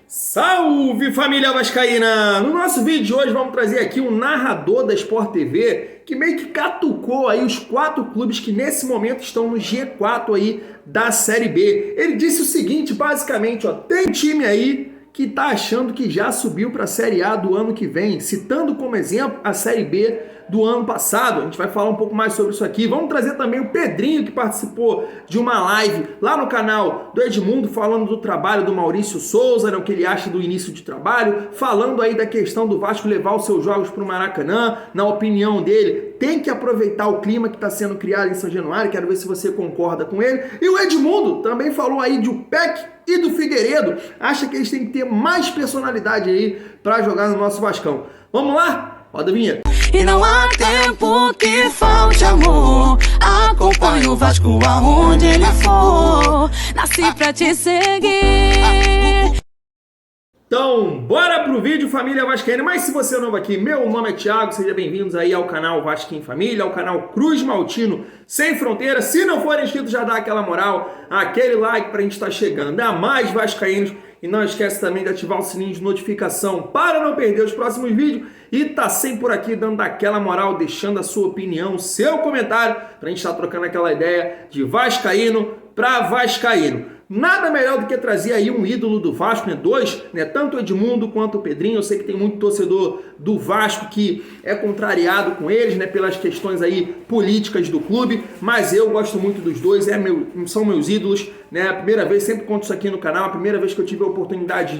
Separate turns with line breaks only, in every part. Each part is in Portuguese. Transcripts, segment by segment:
Salve, família vascaína! No nosso vídeo de hoje vamos trazer aqui um narrador da Sport TV que meio que catucou aí os 4 clubes que nesse momento estão no G4 aí da Série B. Ele disse o seguinte, basicamente, ó, tem time aí que tá achando que já subiu para a Série A do ano que vem, citando como exemplo a Série B do ano passado. A gente vai falar um pouco mais sobre isso aqui. Vamos trazer também o Pedrinho, que participou de uma live lá no canal do Edmundo, falando do trabalho do Maurício Souza, né, o que ele acha do início de trabalho, falando aí da questão do Vasco levar os seus jogos para o Maracanã. Na opinião dele, tem que aproveitar o clima que está sendo criado em São Januário. Quero ver se você concorda com ele. E o Edmundo também falou aí de PEC e do Figueiredo. Acha que eles têm que ter mais personalidade aí para jogar no nosso Vascão. Vamos lá? Roda a vinheta.
E não há tempo que falte amor. Acompanhe o Vasco aonde ele for. Nasci pra te seguir.
Então, bora pro vídeo, família vascaína. Mas se você é novo aqui, meu nome é Thiago, sejam bem-vindos aí ao canal Vasco em Família, ao canal Cruz Maltino Sem Fronteira. Se não for inscrito, já dá aquela moral, aquele like pra gente estar chegando a mais vascaínos. E não esquece também de ativar o sininho de notificação para não perder os próximos vídeos. E tá sempre por aqui dando aquela moral, deixando a sua opinião, seu comentário, pra gente estar trocando aquela ideia de vascaíno para vascaíno. Nada melhor do que trazer aí um ídolo do Vasco, né? Dois, né? Tanto o Edmundo quanto o Pedrinho. Eu sei que tem muito torcedor do Vasco que é contrariado com eles, né? Pelas questões aí políticas do clube, mas eu gosto muito dos dois, são meus ídolos, né? A primeira vez, sempre conto isso aqui no canal, a primeira vez que eu tive a oportunidade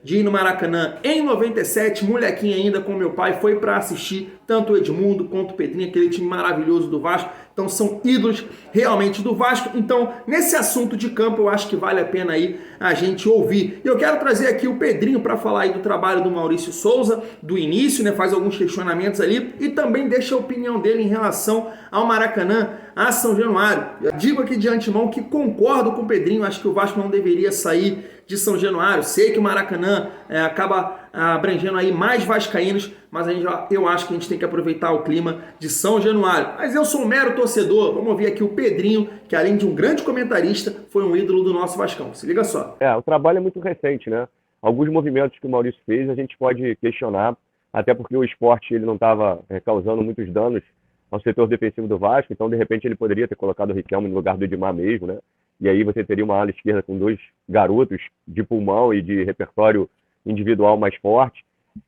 de ir no Maracanã em 97, molequinho ainda com meu pai, foi para assistir tanto o Edmundo quanto o Pedrinho, aquele time maravilhoso do Vasco. Então são ídolos realmente do Vasco. Então, nesse assunto de campo, eu acho que vale a pena aí a gente ouvir. E eu quero trazer aqui o Pedrinho para falar aí do trabalho do Maurício Souza, do início, né? Faz alguns questionamentos ali e também deixa a opinião dele em relação ao Maracanã, a São Januário. Eu digo aqui de antemão que concordo com o Pedrinho, acho que o Vasco não deveria sair de São Januário. Sei que o Maracanã acaba abrangendo aí mais vascaínos, mas eu acho que a gente tem que aproveitar o clima de São Januário. Mas eu sou um mero torcedor. Vamos ouvir aqui o Pedrinho, que além de um grande comentarista, foi um ídolo do nosso Vascão. Se liga só.
O trabalho é muito recente, né? Alguns movimentos que o Maurício fez a gente pode questionar, até porque o esporte ele não estava causando muitos danos ao setor defensivo do Vasco, então de repente ele poderia ter colocado o Riquelme no lugar do Edmar mesmo, né? E aí você teria uma ala esquerda com 2 garotos de pulmão e de repertório individual mais forte,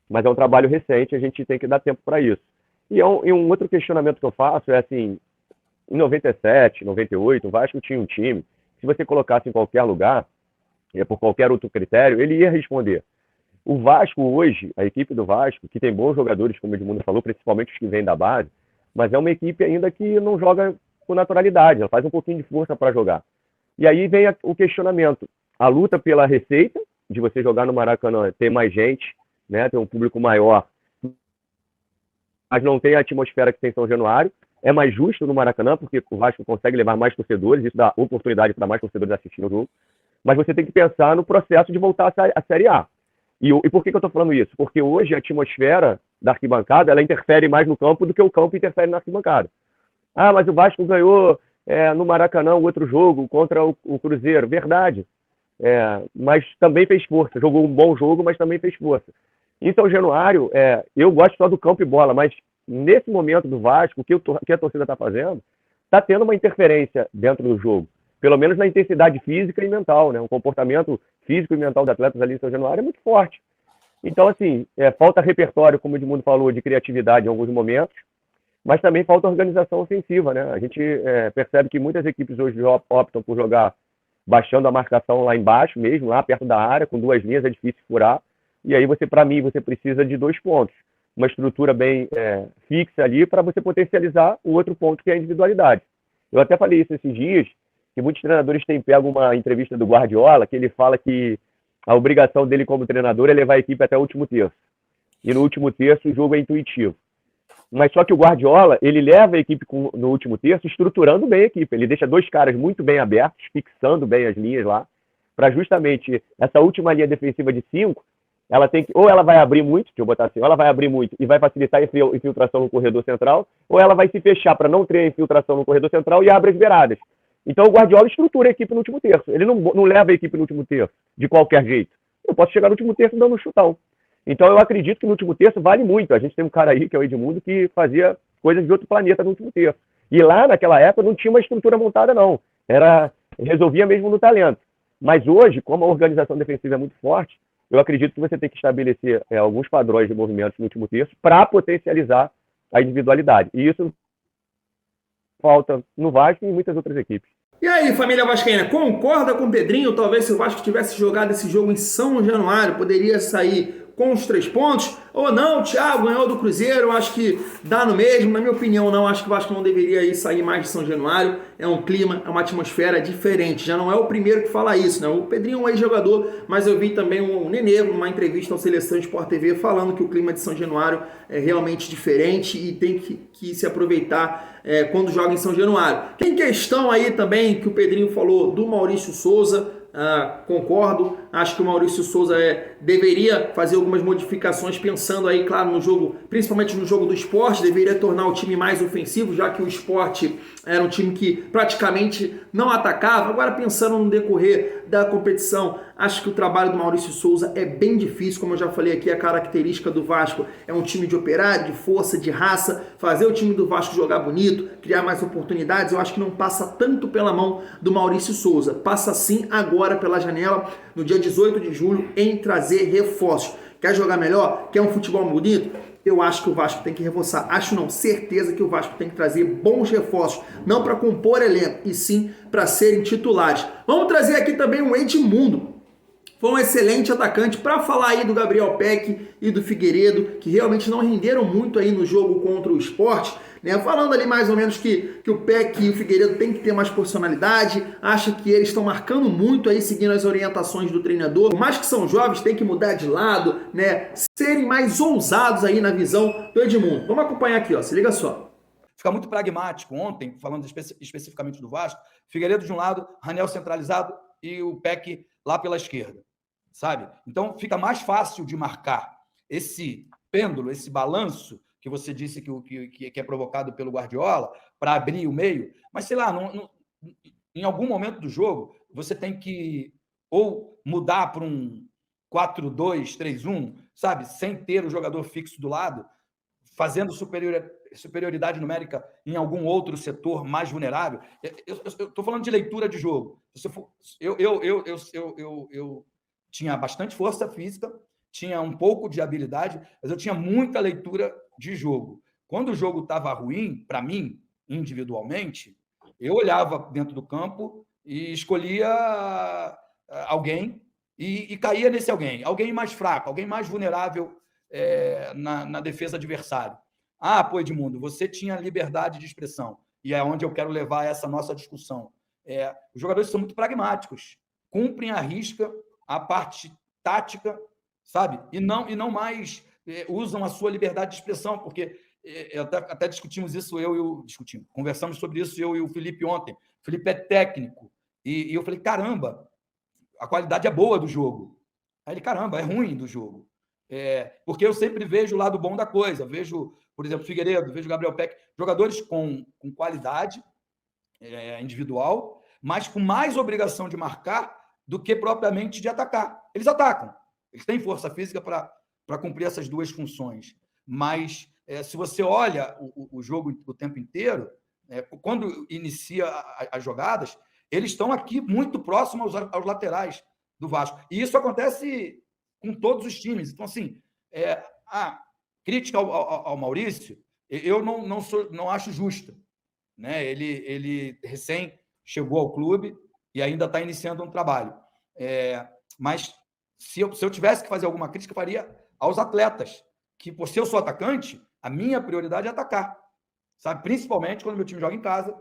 mas é um trabalho recente, a gente tem que dar tempo para isso. E um outro questionamento que eu faço é assim, em 97, 98, o Vasco tinha um time, se você colocasse em qualquer lugar, por qualquer outro critério, ele ia responder. O Vasco hoje, a equipe do Vasco, que tem bons jogadores, como o Edmundo falou, principalmente os que vêm da base, mas é uma equipe ainda que não joga com naturalidade, ela faz um pouquinho de força para jogar. E aí vem o questionamento, a luta pela receita, de você jogar no Maracanã, ter mais gente, né, ter um público maior, mas não tem a atmosfera que tem em São Januário. É mais justo no Maracanã, porque o Vasco consegue levar mais torcedores, isso dá oportunidade para mais torcedores assistirem o jogo. Mas você tem que pensar no processo de voltar à Série A. E por que eu estou falando isso? Porque hoje a atmosfera da arquibancada ela interfere mais no campo do que o campo interfere na arquibancada. Ah, mas o Vasco ganhou no Maracanã o outro jogo contra o Cruzeiro. Verdade. Mas também fez força. Jogou um bom jogo, mas também fez força. Em São Januário, eu gosto só do campo e bola, mas nesse momento do Vasco, o que a torcida está fazendo, está tendo uma interferência dentro do jogo. Pelo menos na intensidade física e mental, né? O comportamento físico e mental dos atletas ali em São Januário é muito forte. Então, assim, falta repertório, como o Edmundo falou, de criatividade em alguns momentos, mas também falta organização ofensiva, né? A gente percebe que muitas equipes hoje optam por jogar baixando a marcação lá embaixo mesmo, lá perto da área, com 2 linhas é difícil furar. E aí, para mim, você precisa de 2 pontos. Uma estrutura bem fixa ali para você potencializar o outro ponto, que é a individualidade. Eu até falei isso esses dias, que muitos treinadores têm pego uma entrevista do Guardiola, que ele fala que a obrigação dele como treinador é levar a equipe até o último terço. E no último terço o jogo é intuitivo. Mas só que o Guardiola, ele leva a equipe no último terço estruturando bem a equipe. Ele deixa 2 caras muito bem abertos, fixando bem as linhas lá, para justamente essa última linha defensiva de 5, ela tem que, ou ela vai abrir muito, deixa eu botar assim, ou ela vai abrir muito e vai facilitar a infiltração no corredor central, ou ela vai se fechar para não ter infiltração no corredor central e abre as beiradas. Então o Guardiola estrutura a equipe no último terço. Ele não leva a equipe no último terço, de qualquer jeito. eu posso chegar no último terço dando um chutão. Então eu acredito que no último terço vale muito. A gente tem um cara aí, que é o Edmundo, que fazia coisas de outro planeta no último terço. E lá, naquela época, não tinha uma estrutura montada, não. Resolvia mesmo no talento. Mas hoje, como a organização defensiva é muito forte, eu acredito que você tem que estabelecer alguns padrões de movimentos no último terço para potencializar a individualidade. E isso falta no Vasco e em muitas outras equipes.
E aí, família vascaína, concorda com o Pedrinho? Talvez se o Vasco tivesse jogado esse jogo em São Januário, poderia sair com os 3 pontos? Ou não, o Thiago ganhou do Cruzeiro, eu acho que dá no mesmo. Na minha opinião, não, acho que o Vasco não deveria ir sair mais de São Januário. É um clima, é uma atmosfera diferente. Já não é o primeiro que fala isso, né? O Pedrinho é um ex-jogador, mas eu vi também o Nenê, numa entrevista ao Seleção Sport TV, falando que o clima de São Januário é realmente diferente e tem que se aproveitar quando joga em São Januário. Tem questão aí também que o Pedrinho falou do Maurício Souza. Concordo, acho que o Maurício Souza deveria fazer algumas modificações, pensando aí, claro, no jogo, principalmente no jogo do Sport, deveria tornar o time mais ofensivo, já que o Sport era um time que praticamente não atacava. Agora, pensando no decorrer da competição, acho que o trabalho do Maurício Souza é bem difícil, como eu já falei aqui, a característica do Vasco é um time de operário, de força, de raça, fazer o time do Vasco jogar bonito, criar mais oportunidades, eu acho que não passa tanto pela mão do Maurício Souza, passa sim agora pela janela, no dia 18 de julho, em trazer reforços. Quer jogar melhor? Quer um futebol bonito? Eu acho que o Vasco tem que reforçar. Acho não, certeza que o Vasco tem que trazer bons reforços. Não para compor elenco, e sim para serem titulares. Vamos trazer aqui também o Edmundo. Foi um excelente atacante, para falar aí do Gabriel Peck e do Figueiredo, que realmente não renderam muito aí no jogo contra o Sport. Né? Falando ali mais ou menos que o Peck e o Figueiredo têm que ter mais personalidade, acha que eles estão marcando muito aí, seguindo as orientações do treinador. Por mais que são jovens, tem que mudar de lado, né? Serem mais ousados aí na visão do Edmundo. Vamos acompanhar aqui, ó. Se liga só.
Ficar muito pragmático. Ontem, falando especificamente do Vasco, Figueiredo de um lado, Raniel centralizado e o Peck lá pela esquerda, sabe? Então fica mais fácil de marcar esse pêndulo, esse balanço que você disse que é provocado pelo Guardiola para abrir o meio, mas sei lá, em algum momento do jogo você tem que ou mudar para um 4-2-3-1, sabe? Sem ter o jogador fixo do lado, fazendo superioridade numérica em algum outro setor mais vulnerável. Eu estou falando de leitura de jogo. Eu tinha bastante força física, tinha um pouco de habilidade, mas eu tinha muita leitura de jogo. Quando o jogo estava ruim, para mim, individualmente, eu olhava dentro do campo e escolhia alguém e caía nesse alguém mais fraco, alguém mais vulnerável na defesa adversária. Pô, Edmundo, você tinha liberdade de expressão, e é onde eu quero levar essa nossa discussão. Os jogadores são muito pragmáticos, cumprem à risca a parte tática, sabe? E não mais usam a sua liberdade de expressão, porque até discutimos isso, conversamos sobre isso eu e o Felipe ontem. O Felipe é técnico, e eu falei, caramba, a qualidade é boa do jogo. Aí ele, caramba, é ruim do jogo. Porque eu sempre vejo o lado bom da coisa, vejo, por exemplo, Figueiredo, vejo Gabriel Peck, jogadores com qualidade individual, mas com mais obrigação de marcar do que propriamente de atacar. Eles atacam, eles têm força física para cumprir essas duas funções, mas se você olha o jogo o tempo inteiro, quando inicia as jogadas, eles estão aqui muito próximos aos laterais do Vasco, e isso acontece com todos os times. Então, assim, a crítica ao Maurício, eu não acho justa, né? Ele recém chegou ao clube e ainda está iniciando um trabalho. Mas se eu tivesse que fazer alguma crítica, eu faria aos atletas, que, por ser eu sou atacante, a minha prioridade é atacar, sabe? Principalmente quando meu time joga em casa,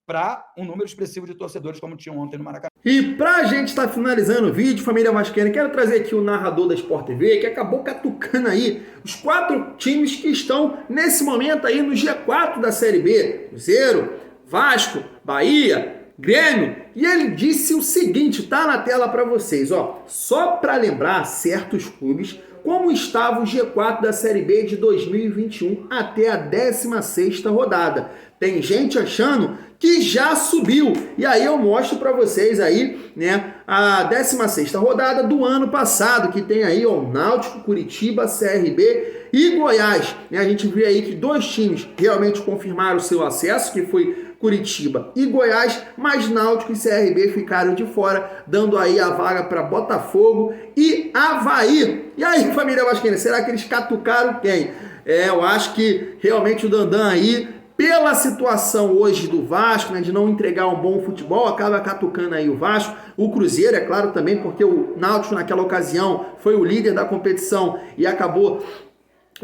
para um número expressivo de torcedores, como tinha ontem no Maracanã.
E pra gente estar finalizando o vídeo, família vascaína, quero trazer aqui o narrador da Sport TV, que acabou catucando aí os 4 times que estão nesse momento aí no G4 da Série B. Cruzeiro, Vasco, Bahia, Grêmio. E ele disse o seguinte, tá na tela para vocês, ó. Só para lembrar certos clubes como estava o G4 da Série B de 2021 até a 16ª rodada. Tem gente achando que já subiu. E aí eu mostro para vocês aí, né, a 16ª rodada do ano passado, que tem aí o Náutico, Curitiba, CRB e Goiás. A gente vê aí que 2 times realmente confirmaram o seu acesso, que foi Curitiba e Goiás, mas Náutico e CRB ficaram de fora, dando aí a vaga para Botafogo e Avaí. E aí, família vascaína, será que eles catucaram quem? Eu acho que realmente o Dandan aí, pela situação hoje do Vasco, né, de não entregar um bom futebol, acaba catucando aí o Vasco. O Cruzeiro, é claro, também, porque o Náutico naquela ocasião foi o líder da competição e acabou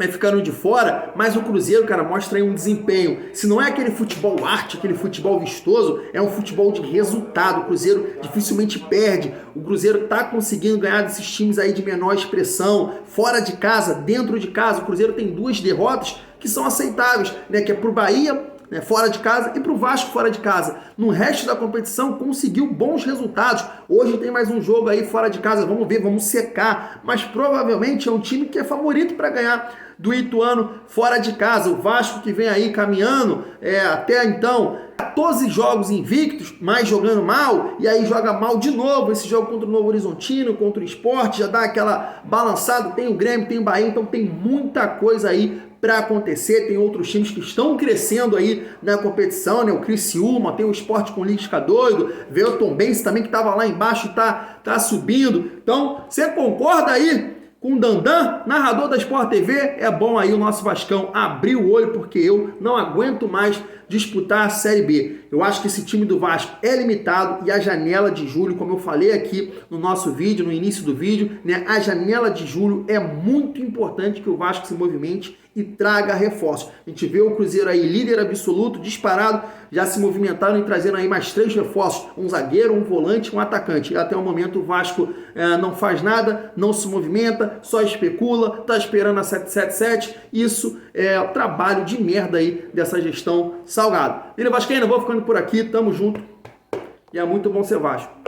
ficando de fora, mas o Cruzeiro, cara, mostra aí um desempenho. Se não é aquele futebol arte, aquele futebol vistoso, é um futebol de resultado. O Cruzeiro dificilmente perde. O Cruzeiro tá conseguindo ganhar desses times aí de menor expressão, fora de casa, dentro de casa. O Cruzeiro tem 2 derrotas que são aceitáveis, né? Que é pro Bahia, né, fora de casa, e pro Vasco fora de casa. No resto da competição conseguiu bons resultados. Hoje tem mais um jogo aí fora de casa, vamos ver, vamos secar, mas provavelmente é um time que é favorito para ganhar do Ituano fora de casa. O Vasco que vem aí caminhando até então 14 jogos invictos, mas jogando mal, e aí joga mal de novo esse jogo contra o Novo Horizontino, contra o Sport, já dá aquela balançada. Tem o Grêmio, tem o Bahia, então tem muita coisa aí para acontecer. Tem outros times que estão crescendo aí na competição, né? O Criciúma, tem o Sport com o Lisca doido, vê o Tombense também que estava lá embaixo e tá subindo. Então, você concorda aí com o Dandan, narrador da Sport TV? É bom aí o nosso Vascão abrir o olho, porque eu não aguento mais disputar a Série B. Eu acho que esse time do Vasco é limitado e a janela de julho, como eu falei aqui no nosso vídeo, no início do vídeo, né, a janela de julho é muito importante que o Vasco se movimente e traga reforços. A gente vê o Cruzeiro aí líder absoluto, disparado, já se movimentaram e trazendo aí mais 3 reforços, um zagueiro, um volante, um atacante. E até o momento o Vasco não faz nada, não se movimenta, só especula, tá esperando a 777. Isso é o trabalho de merda aí dessa gestão Salgado. Filho vascaíno, vou ficando por aqui, tamo junto e é muito bom ser Vasco.